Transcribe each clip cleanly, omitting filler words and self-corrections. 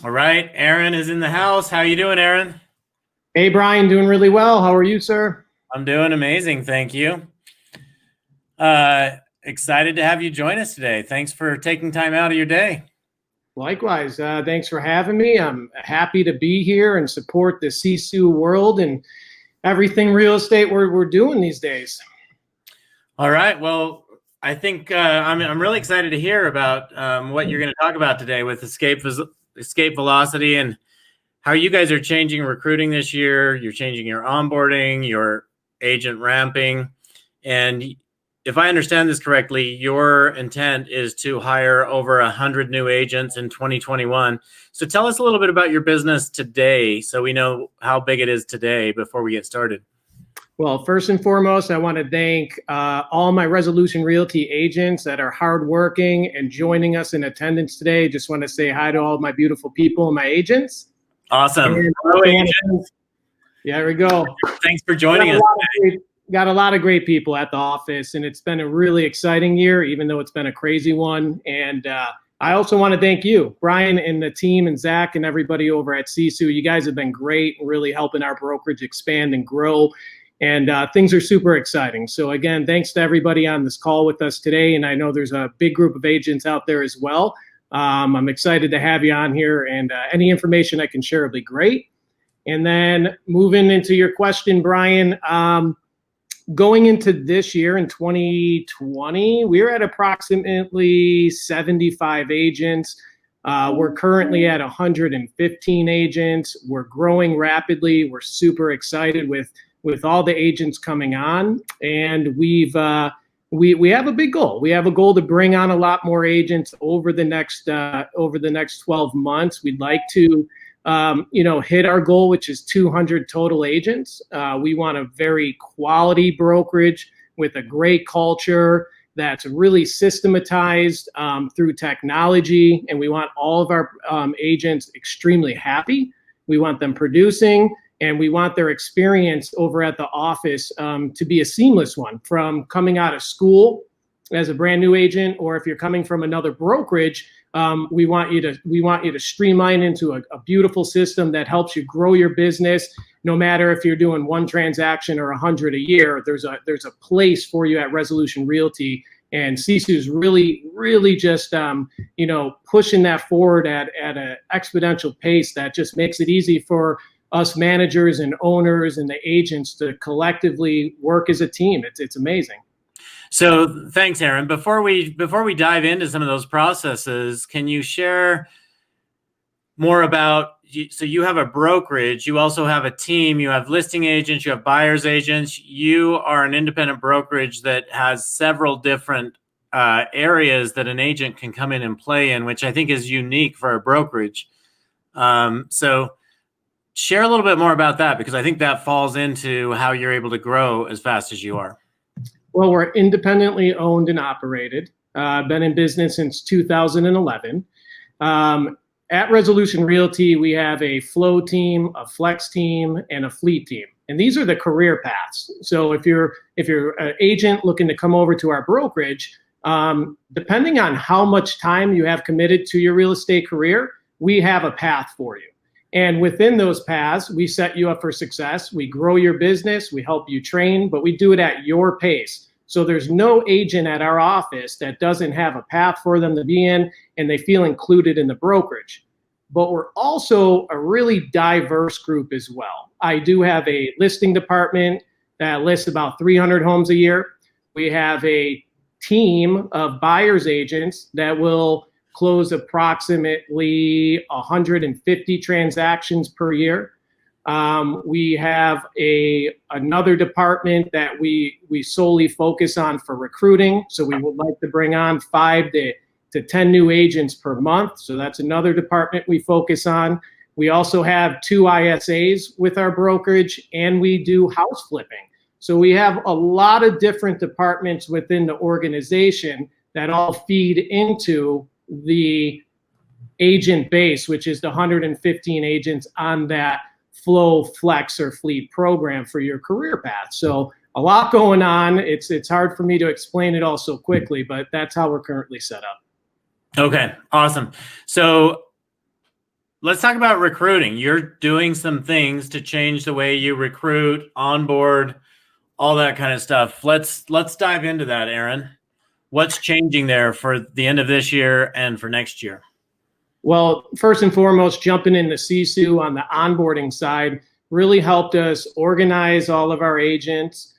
All right, Ehren is in the house. How you doing, Ehren? Hey, Brian, doing really well. How are you, sir? I'm doing amazing, thank you. Excited to have you join us today. Thanks for taking time out of your day. Likewise, thanks for having me. I'm happy to be here and support the Sisu world and everything real estate we're doing these days. All right, well, I think I'm really excited to hear about what you're going to talk about today with Escape Velocity and how you guys are changing recruiting this year. You're changing your onboarding, your agent ramping, and if I understand this correctly, your intent is to hire over 100 new agents in 2021. So tell us a little bit about your business today so we know how big it is today before we get started. Well, first and foremost, I want to thank all my Resolution Realty agents that are hardworking and joining us in attendance today. Just want to say hi to all my beautiful people and my agents. Awesome. Hello, agents. Yeah, there we go. Thanks for joining us. Got a lot of great people at the office, and it's been a really exciting year, even though it's been a crazy one. And I also want to thank you, Brian, and the team, and Zach, and everybody over at Sisu. You guys have been great, really helping our brokerage expand and grow. And things are super exciting. So again, thanks to everybody on this call with us today. And I know there's a big group of agents out there as well. I'm excited to have you on here, and any information I can share will be great. And then moving into your question, Brian, going into this year in 2020, we're at approximately 75 agents. We're currently at 115 agents. We're growing rapidly. We're super excited with all the agents coming on, and we have a big goal. We have a goal to bring on a lot more agents over the next 12 months. We'd like to hit our goal, which is 200 total agents. We want a very quality brokerage with a great culture that's really systematized through technology, and we want all of our agents extremely happy. We want them producing, and we want their experience over at the office to be a seamless one, from coming out of school as a brand new agent, or if you're coming from another brokerage, we want you to streamline into a beautiful system that helps you grow your business. No matter if you're doing one transaction or 100 a year, there's a place for you at Resolution Realty. And Sisu is really just pushing that forward at an exponential pace that just makes it easy for us managers and owners and the agents to collectively work as a team. It's amazing. So thanks, Ehren. Before we dive into some of those processes, can you share more about, so you have a brokerage, you also have a team, you have listing agents, you have buyer's agents, you are an independent brokerage that has several different areas that an agent can come in and play in, which I think is unique for a brokerage. So share a little bit more about that, because I think that falls into how you're able to grow as fast as you are. Well, we're independently owned and operated. Been in business since 2011. At Resolution Realty, we have a flow team, a flex team, and a fleet team. And these are the career paths. So if you're an agent looking to come over to our brokerage, depending on how much time you have committed to your real estate career, we have a path for you. And within those paths, we set you up for success. We grow your business, we help you train, but we do it at your pace. So there's no agent at our office that doesn't have a path for them to be in, and they feel included in the brokerage. But we're also a really diverse group as well. I do have a listing department that lists about 300 homes a year. We have a team of buyer's agents that will close approximately 150 transactions per year. We have another department that we solely focus on for recruiting. So we would like to bring on 5 to 10 new agents per month. So that's another department we focus on. We also have 2 ISAs with our brokerage, and we do house flipping. So we have a lot of different departments within the organization that all feed into the agent base, which is the 115 agents on that flow, flex, or fleet program for your career path. So a lot going on. It's hard for me to explain it all so quickly, but that's how we're currently set up. Okay, awesome. So let's talk about recruiting. You're doing some things to change the way you recruit, onboard, all that kind of stuff. Let's dive into that, Ehren. What's changing there for the end of this year and for next year? Well, first and foremost, jumping into Sisu on the onboarding side really helped us organize all of our agents,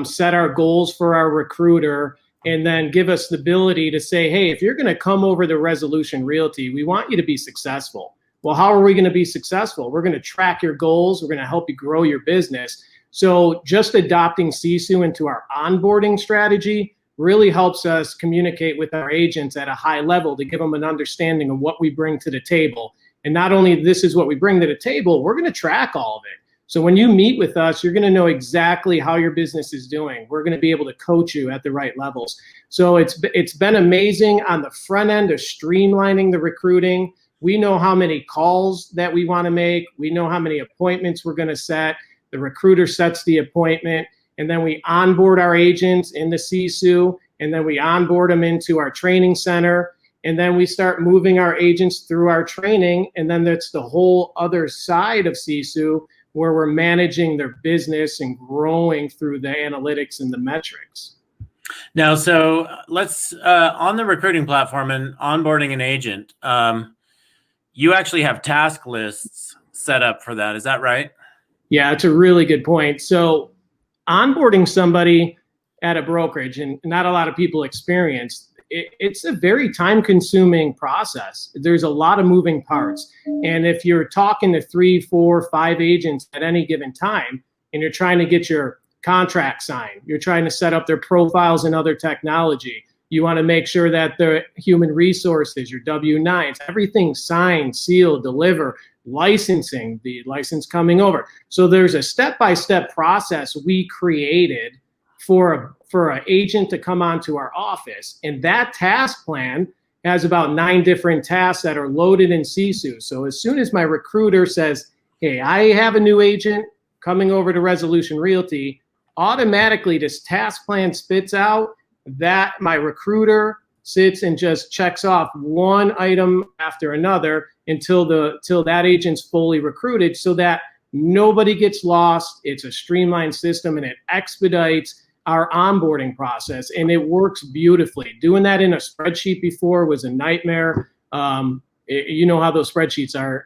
set our goals for our recruiter, and then give us the ability to say, hey, if you're going to come over to Resolution Realty, we want you to be successful. Well, how are we going to be successful? We're going to track your goals. We're going to help you grow your business. So just adopting Sisu into our onboarding strategy really helps us communicate with our agents at a high level to give them an understanding of what we bring to the table. And not only this is what we bring to the table, we're going to track all of it. So when you meet with us, you're going to know exactly how your business is doing. We're going to be able to coach you at the right levels. So it's been amazing on the front end of streamlining the recruiting. We know how many calls that we want to make. We know how many appointments we're going to set. The recruiter sets the appointment, and then we onboard our agents in the Sisu, and then we onboard them into our training center, and then we start moving our agents through our training, and then that's the whole other side of Sisu where we're managing their business and growing through the analytics and the metrics. Now, so let's, on the recruiting platform and onboarding an agent, you actually have task lists set up for that. Is that right? Yeah, it's a really good point. So onboarding somebody at a brokerage, and not a lot of people experience, it's a very time-consuming process. There's a lot of moving parts. And if you're talking to 3, 4, 5 agents at any given time, and you're trying to get your contract signed, you're trying to set up their profiles and other technology, you want to make sure that the human resources, your W-9s, everything's signed, sealed, deliver, licensing, the license coming over. So there's a step-by-step process we created for an agent to come onto our office. And that task plan has about 9 different tasks that are loaded in Sisu. So as soon as my recruiter says, hey, I have a new agent coming over to Resolution Realty, automatically this task plan spits out that my recruiter sits and just checks off one item after another until that agent's fully recruited, so that nobody gets lost. It's a streamlined system, and it expedites our onboarding process, and it works beautifully. Doing that in a spreadsheet before was a nightmare. You know how those spreadsheets are.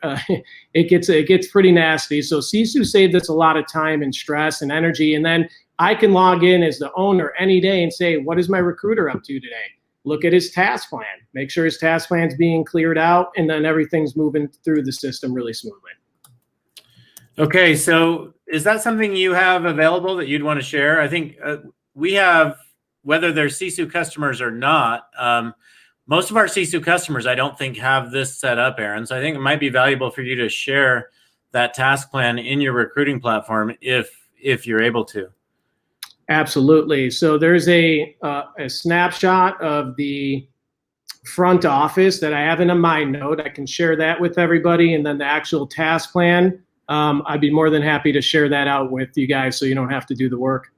It gets pretty nasty. So Sisu saved us a lot of time and stress and energy. And then I can log in as the owner any day and say, what is my recruiter up to today? Look at his task plan, make sure his task plan's being cleared out, and then everything's moving through the system really smoothly. Okay, so is that something you have available that you'd want to share? I think we have, whether they're Sisu customers or not, most of our Sisu customers, I don't think, have this set up, Ehren. So I think it might be valuable for you to share that task plan in your recruiting platform if you're able to. Absolutely. So there's a snapshot of the front office that I have in a mind note. I can share that with everybody, and then the actual task plan, I'd be more than happy to share that out with you guys so you don't have to do the work.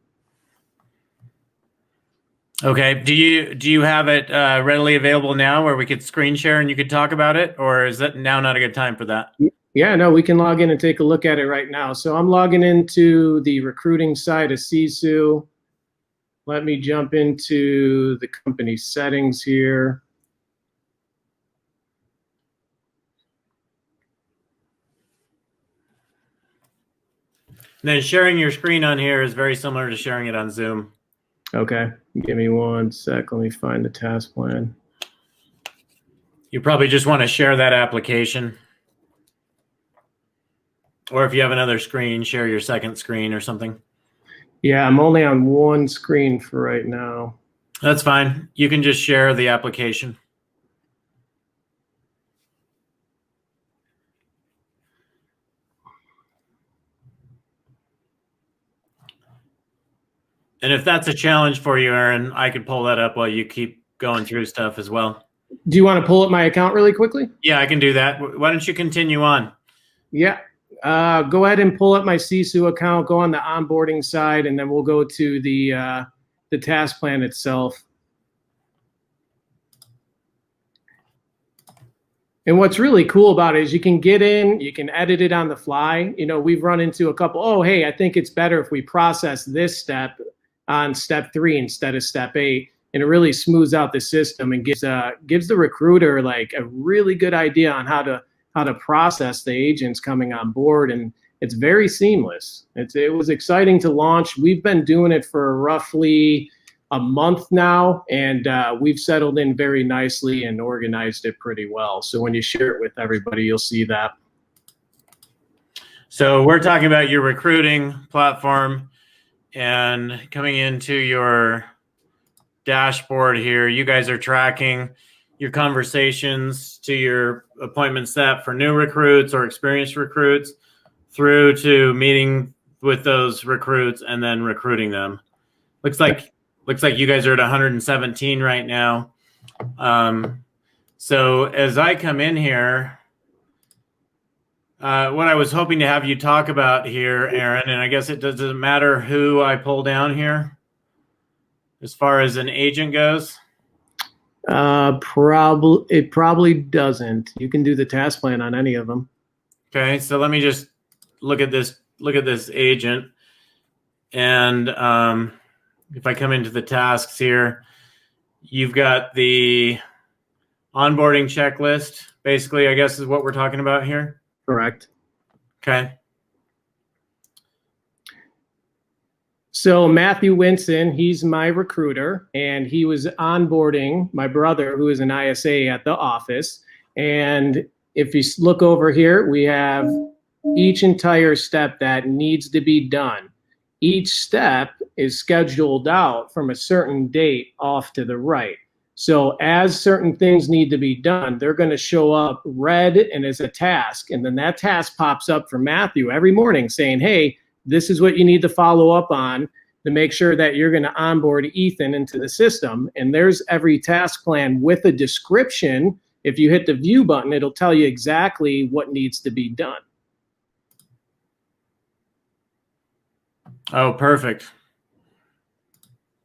Okay. Do you have it readily available now where we could screen share and you could talk about it, or is that now not a good time for that? Yeah, no, we can log in and take a look at it right now. So I'm logging into the recruiting side of Sisu. Let me jump into the company settings here. And then sharing your screen on here is very similar to sharing it on Zoom. Okay, give me 1 sec. Let me find the task plan. You probably just want to share that application. Or if you have another screen, share your second screen or something. Yeah, I'm only on 1 screen for right now. That's fine. You can just share the application. And if that's a challenge for you, Ehren, I could pull that up while you keep going through stuff as well. Do you want to pull up my account really quickly? Yeah, I can do that. Why don't you continue on? Yeah. Go ahead and pull up my Sisu account, go on the onboarding side, and then we'll go to the task plan itself. And what's really cool about it is you can get in, you can edit it on the fly. We've run into a couple, oh, hey, I think it's better if we process this step on step 3 instead of step 8. And it really smooths out the system and gives the recruiter like a really good idea on how to process the agents coming on board. And it's very seamless. It was exciting to launch. We've been doing it for roughly a month now, and we've settled in very nicely and organized it pretty well. So when you share it with everybody, you'll see that. So we're talking about your recruiting platform, and coming into your dashboard here, you guys are tracking your conversations to your appointment set for new recruits or experienced recruits through to meeting with those recruits and then recruiting them. Looks like you guys are at 117 right now. So as I come in here, what I was hoping to have you talk about here, Ehren, and I guess it doesn't matter who I pull down here as far as an agent goes. It probably doesn't. You can do the task plan on any of them. Okay, so let me just look at this agent, and if I come into the tasks here, you've got the onboarding checklist, basically, I guess is what we're talking about here. Correct. Okay. So Matthew Winson, he's my recruiter, and he was onboarding my brother, who is an ISA at the office. And if you look over here, we have each entire step that needs to be done. Each step is scheduled out from a certain date off to the right. So as certain things need to be done, they're going to show up red and as a task. And then that task pops up for Matthew every morning saying, hey, this is what you need to follow up on to make sure that you're going to onboard Ethan into the system. And there's every task plan with a description. If you hit the view button, it'll tell you exactly what needs to be done. Oh, perfect.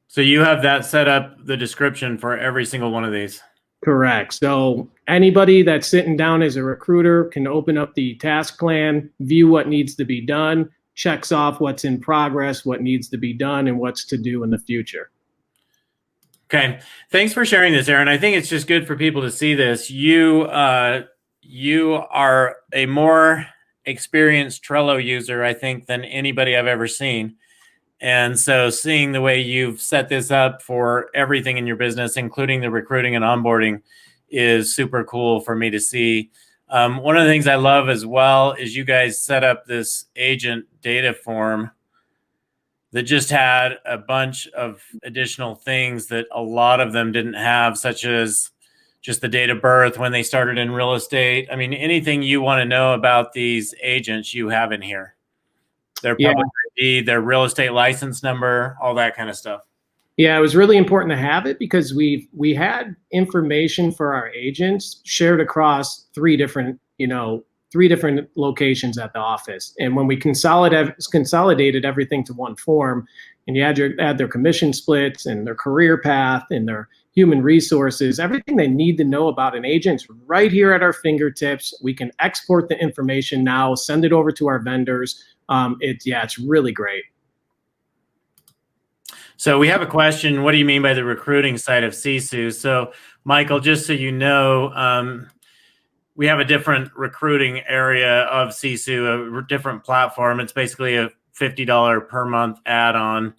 So you have that set up, the description for every single one of these. Correct. So anybody that's sitting down as a recruiter can open up the task plan, view what needs to be done, checks off what's in progress, what needs to be done, and what's to do in the future. Okay. Thanks for sharing this, Ehren. I think it's just good for people to see this. You are a more experienced Trello user, I think, than anybody I've ever seen. And so seeing the way you've set this up for everything in your business, including the recruiting and onboarding, is super cool for me to see. One of the things I love as well is you guys set up this agent data form that just had a bunch of additional things that a lot of them didn't have, such as just the date of birth, when they started in real estate. I mean, anything you want to know about these agents, you have in here. Their public ID, their real estate license number, all that kind of stuff. Yeah, it was really important to have it because we had information for our agents shared across three different locations at the office. And when we consolidated everything to one form, and you add their commission splits and their career path and their human resources, everything they need to know about an agent right here at our fingertips. We can export the information now, send it over to our vendors. It's really great. So we have a question. What do you mean by the recruiting side of Sisu? So Michael, just so you know, we have a different recruiting area of Sisu, a different platform. It's basically a $50 per month add-on,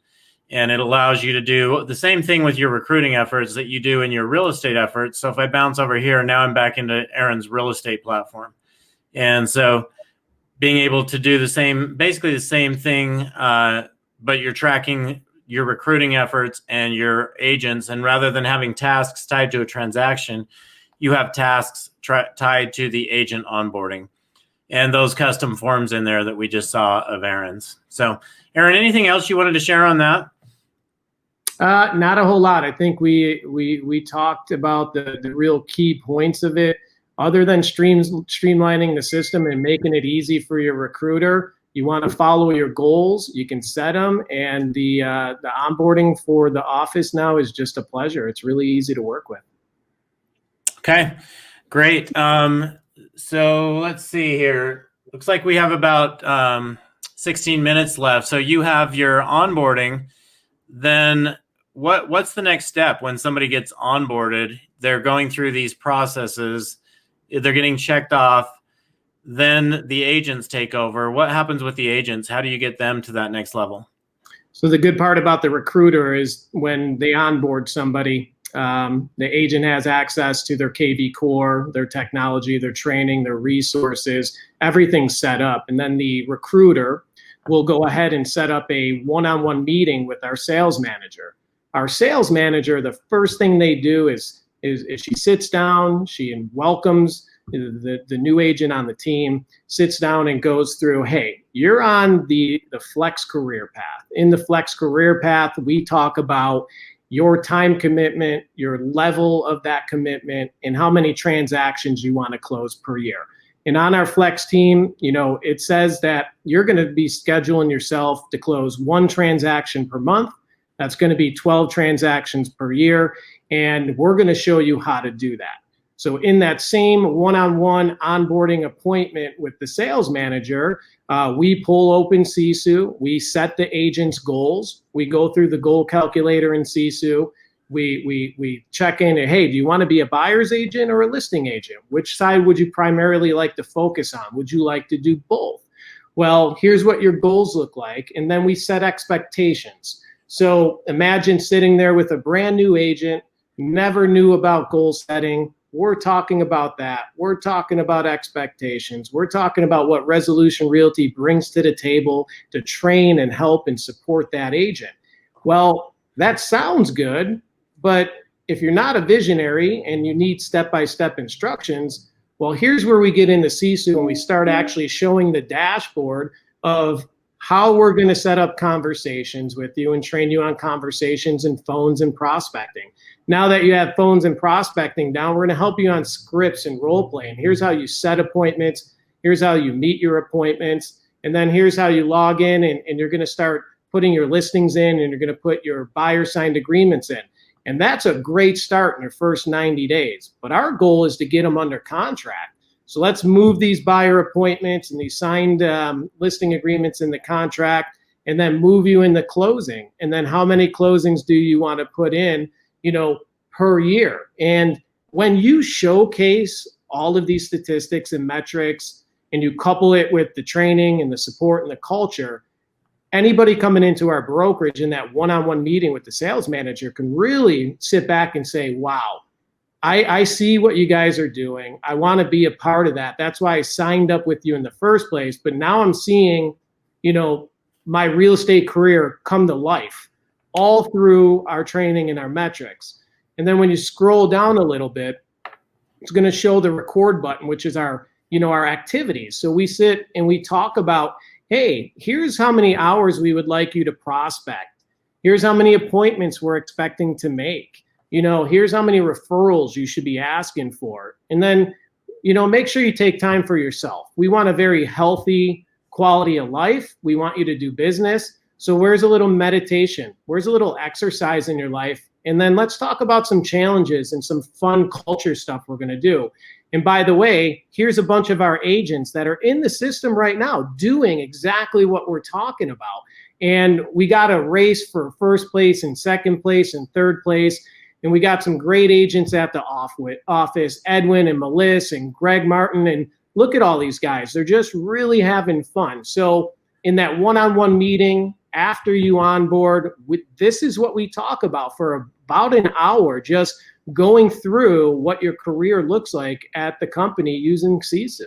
and it allows you to do the same thing with your recruiting efforts that you do in your real estate efforts. So if I bounce over here, now I'm back into Ehren's real estate platform. And so being able to do basically the same thing, but you're tracking your recruiting efforts and your agents. And rather than having tasks tied to a transaction, you have tasks tied to the agent onboarding and those custom forms in there that we just saw of Ehren's. So Ehren, anything else you wanted to share on that? Not a whole lot. I think we talked about the real key points of it. Other than streamlining the system and making it easy for your recruiter, you want to follow your goals, you can set them, and the onboarding for the office now is just a pleasure. It's really easy to work with. Okay. Great. So let's see here. Looks like we have about 16 minutes left. So you have your onboarding. Then what's the next step when somebody gets onboarded? They're going through these processes. They're getting checked off. Then the agents take over. What happens with the agents? How do you get them to that next level? So the good part about the recruiter is when they onboard somebody, the agent has access to their KV core, their technology, their training, their resources, everything's set up. And then the recruiter will go ahead and set up a one-on-one meeting with our sales manager. Our sales manager, the first thing they do is she sits down, she welcomes the new agent on the team, sits down and goes through, hey, you're on the flex career path. In the flex career path, we talk about your time commitment, your level of that commitment, and how many transactions you want to close per year. And on our flex team, it says that you're going to be scheduling yourself to close 1 transaction per month. That's going to be 12 transactions per year. And we're going to show you how to do that. So in that same one-on-one onboarding appointment with the sales manager, we pull open Sisu, we set the agent's goals, we go through the goal calculator in Sisu, we check in, hey, do you want to be a buyer's agent or a listing agent? Which side would you primarily like to focus on? Would you like to do both? Well, here's what your goals look like, and then we set expectations. So imagine sitting there with a brand new agent, never knew about goal setting. We're talking about that. We're talking about expectations. We're talking about what Resolution Realty brings to the table to train and help and support that agent. Well, that sounds good, but if you're not a visionary and you need step-by-step instructions, well, here's where we get into Sisu and we start actually showing the dashboard of how we're going to set up conversations with you and train you on conversations and phones and prospecting. Now that you have phones and prospecting down, we're going to help you on scripts and role playing. Here's how you set appointments. Here's how you meet your appointments. And then here's how you log in and you're going to start putting your listings in and you're going to put your buyer signed agreements in. And that's a great start in your first 90 days. But our goal is to get them under contract. So let's move these buyer appointments and these signed listing agreements in the contract and then move you into closing. And then how many closings do you want to put in, per year? And when you showcase all of these statistics and metrics and you couple it with the training and the support and the culture, anybody coming into our brokerage in that one-on-one meeting with the sales manager can really sit back and say, wow, I see what you guys are doing. I want to be a part of that. That's why I signed up with you in the first place. But now I'm seeing, my real estate career come to life all through our training and our metrics. And then when you scroll down a little bit, it's going to show the record button, which is our activities. So we sit and we talk about, hey, here's how many hours we would like you to prospect. Here's how many appointments we're expecting to make. Here's how many referrals you should be asking for. And then, make sure you take time for yourself. We want a very healthy quality of life. We want you to do business. So where's a little meditation? Where's a little exercise in your life? And then let's talk about some challenges and some fun culture stuff we're going to do. And by the way, here's a bunch of our agents that are in the system right now doing exactly what we're talking about. And we got a race for first place and second place and third place. And we got some great agents at the office, Edwin and Melissa and Greg Martin. And look at all these guys. They're just really having fun. So in that one-on-one meeting, after you onboard, this is what we talk about for about an hour, just going through what your career looks like at the company using Sisu.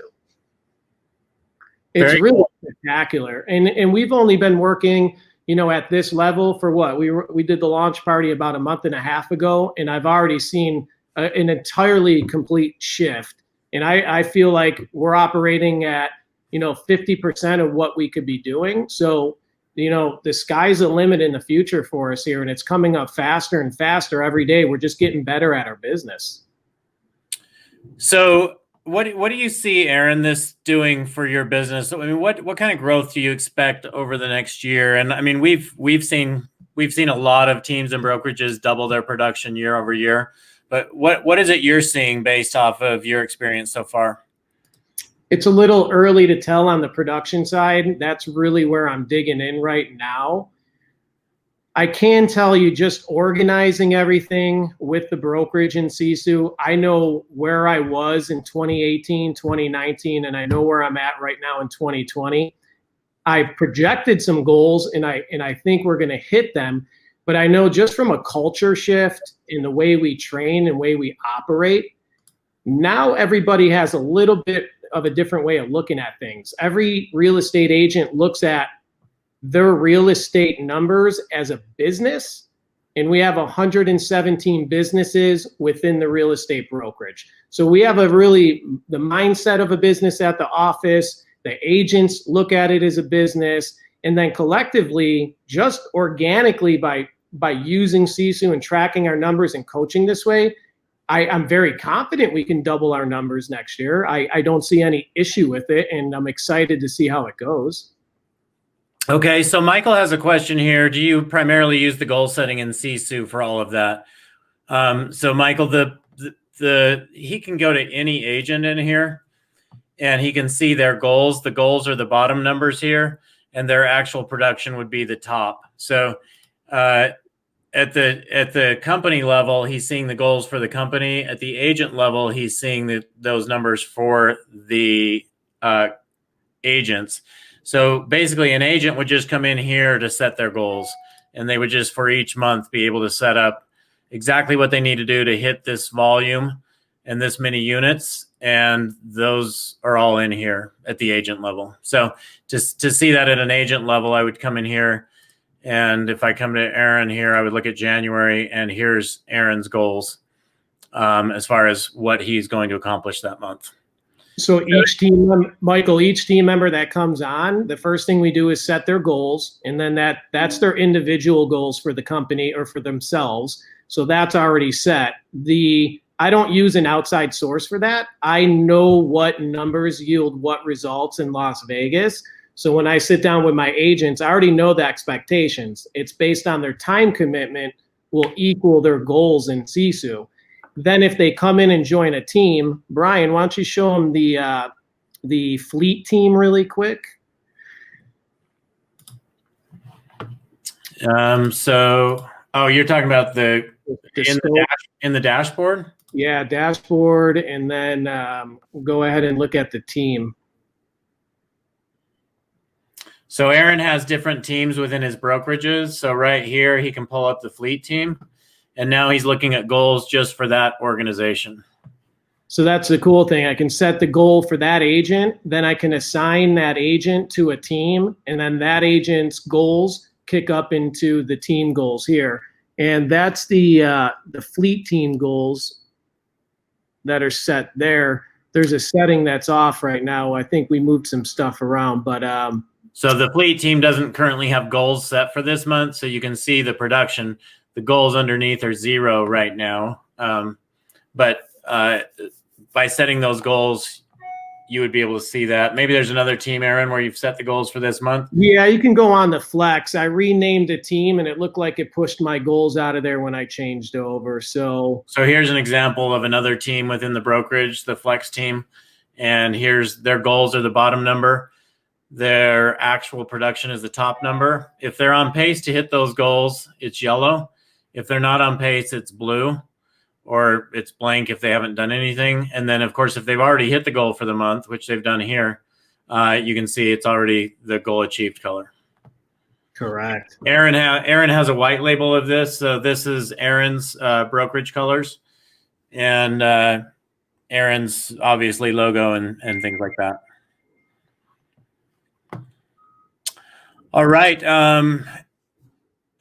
It's really spectacular. And we've only been working at this level for what? We did the launch party about a month and a half ago, and I've already seen an entirely complete shift. And I feel like we're operating at, 50% of what we could be doing. So, the sky's the limit in the future for us here, and it's coming up faster and faster every day. We're just getting better at our business. So what do you see, Ehren, this doing for your business? I mean, what kind of growth do you expect over the next year? And I mean, we've seen a lot of teams and brokerages double their production year over year. But what is it you're seeing based off of your experience so far? It's a little early to tell on the production side. That's really where I'm digging in right now. I can tell you, just organizing everything with the brokerage in Sisu, I know where I was in 2018, 2019, and I know where I'm at right now in 2020. I've projected some goals, and I think we're going to hit them. But I know just from a culture shift in the way we train and way we operate, now everybody has a little bit of a different way of looking at things. Every real estate agent looks at their real estate numbers as a business, and we have 117 businesses within the real estate brokerage. So we have the mindset of a business at the office. The agents look at it as a business, and then collectively, just organically by using Sisu and tracking our numbers and coaching this way, I'm very confident we can double our numbers next year. I don't see any issue with it, and I'm excited to see how it goes. Okay, so Michael has a question here. Do you primarily use the goal setting in Sisu for all of that? So Michael, he can go to any agent in here, and he can see their goals. The goals are the bottom numbers here, and their actual production would be the top. So at the company level, he's seeing the goals for the company. At the agent level, he's seeing those numbers for the agents. So basically, an agent would just come in here to set their goals, and they would just for each month be able to set up exactly what they need to do to hit this volume and this many units, and those are all in here at the agent level. So to see that at an agent level, I would come in here, and if I come to Ehren here, I would look at January, and here's Ehren's goals as far as what he's going to accomplish that month. So each team, Michael, each team member that comes on, the first thing we do is set their goals, and then that's their individual goals for the company or for themselves. So that's already set. I don't use an outside source for that. I know what numbers yield what results in Las Vegas. So when I sit down with my agents, I already know the expectations. It's based on their time commitment will equal their goals in Sisu. Then if they come in and join a team, Brian, why don't you show them the fleet team really quick? You're talking about in the dashboard? Yeah, dashboard, and then go ahead and look at the team. So Ehren has different teams within his brokerages. So right here, he can pull up the fleet team. And now he's looking at goals just for that organization. So that's the cool thing. I can set the goal for that agent. Then I can assign that agent to a team. And then that agent's goals kick up into the team goals here. And that's the fleet team goals that are set there. There's a setting that's off right now. I think we moved some stuff around. But so the fleet team doesn't currently have goals set for this month. So you can see the production. The goals underneath are 0 right now. But by setting those goals, you would be able to see that. Maybe there's another team, Ehren, where you've set the goals for this month. Yeah, you can go on the flex. I renamed a team, and it looked like it pushed my goals out of there when I changed over. So here's an example of another team within the brokerage, the flex team. And here's their goals are the bottom number. Their actual production is the top number. If they're on pace to hit those goals, it's yellow. If they're not on pace, it's blue, or it's blank if they haven't done anything. And then, of course, if they've already hit the goal for the month, which they've done here, you can see it's already the goal achieved color. Correct. Ehren has a white label of this. So this is Ehren's brokerage colors, and Ehren's obviously logo and things like that. All right.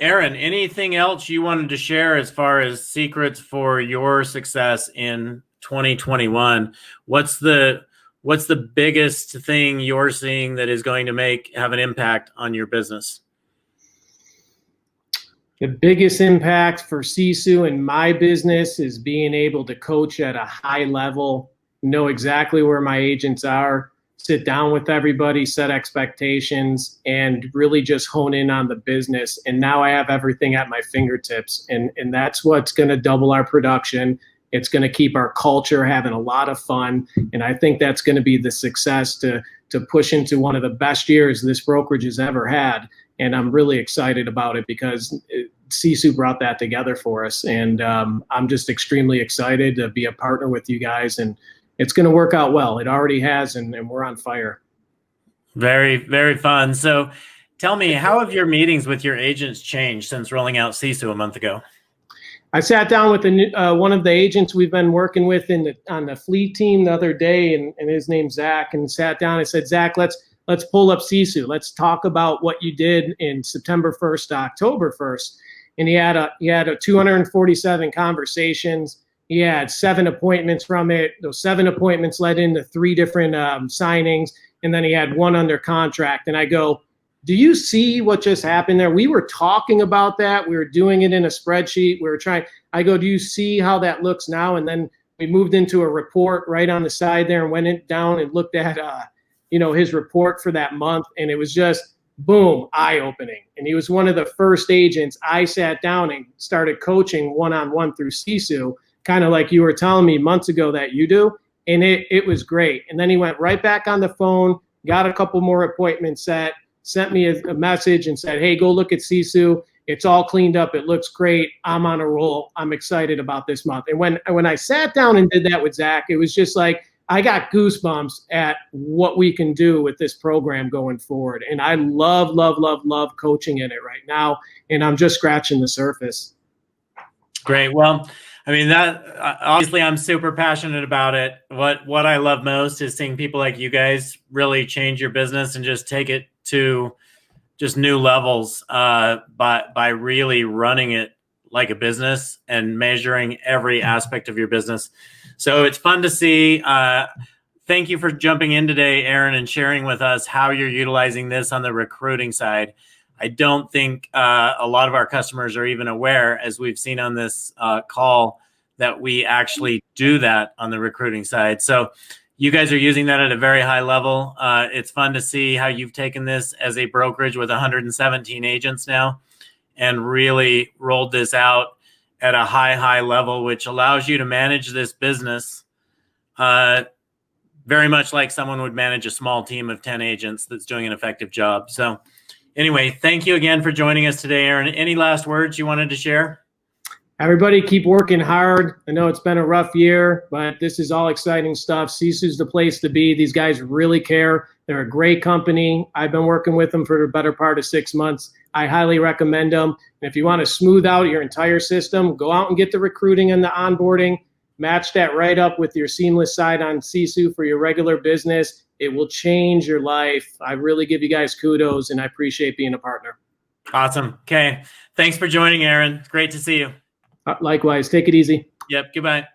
Ehren, anything else you wanted to share as far as secrets for your success in 2021? What's the biggest thing you're seeing that is going to have an impact on your business? The biggest impact for Sisu and my business is being able to coach at a high level, know exactly where my agents are, sit down with everybody, set expectations, and really just hone in on the business. And now I have everything at my fingertips. And that's what's going to double our production. It's going to keep our culture having a lot of fun. And I think that's going to be the success to push into one of the best years this brokerage has ever had. And I'm really excited about it because Sisu brought that together for us. And I'm just extremely excited to be a partner with you guys. And it's going to work out well. It already has, and we're on fire. Very, very fun. So tell me, how have your meetings with your agents changed since rolling out Sisu a month ago? I sat down with one of the agents we've been working with on the fleet team the other day, and his name's Zach, and sat down and said, Zach, let's pull up Sisu. Let's talk about what you did in September 1st to October 1st. And he had a 247 conversations. He had 7 appointments from it. Those 7 appointments led into 3 different signings, and then he had 1 under contract. And I go, do you see what just happened there? We were talking about that. We were doing it in a spreadsheet. I go, do you see how that looks now? And then we moved into a report right on the side there and went down and looked at, his report for that month. And it was just, boom, eye-opening. And he was one of the first agents I sat down and started coaching one-on-one through Sisu, kind of like you were telling me months ago that you do. And it was great. And then he went right back on the phone, got a couple more appointments set, sent me a message and said, hey, go look at Sisu. It's all cleaned up. It looks great. I'm on a roll. I'm excited about this month. And when I sat down and did that with Zach, it was just like, I got goosebumps at what we can do with this program going forward. And I love, love, love, love coaching in it right now. And I'm just scratching the surface. Great. Well, I mean, that obviously I'm super passionate about it. What I love most is seeing people like you guys really change your business and just take it to just new levels by really running it like a business and measuring every aspect of your business. So it's fun to see. Thank you for jumping in today, Ehren, and sharing with us how you're utilizing this on the recruiting side. I don't think a lot of our customers are even aware, as we've seen on this call, that we actually do that on the recruiting side. So you guys are using that at a very high level. It's fun to see how you've taken this as a brokerage with 117 agents now and really rolled this out at a high level, which allows you to manage this business very much like someone would manage a small team of 10 agents that's doing an effective job. So anyway, thank you again for joining us today, Ehren. Any last words you wanted to share? Everybody keep working hard. I know it's been a rough year, but this is all exciting stuff. Sisu's the place to be. These guys really care. They're a great company. I've been working with them for the better part of 6 months. I highly recommend them. And if you want to smooth out your entire system, go out and get the recruiting and the onboarding. Match that right up with your seamless side on Sisu for your regular business. It will change your life. I really give you guys kudos, and I appreciate being a partner. Awesome. Okay. Thanks for joining, Ehren. It's great to see you. Likewise. Take it easy. Yep. Goodbye.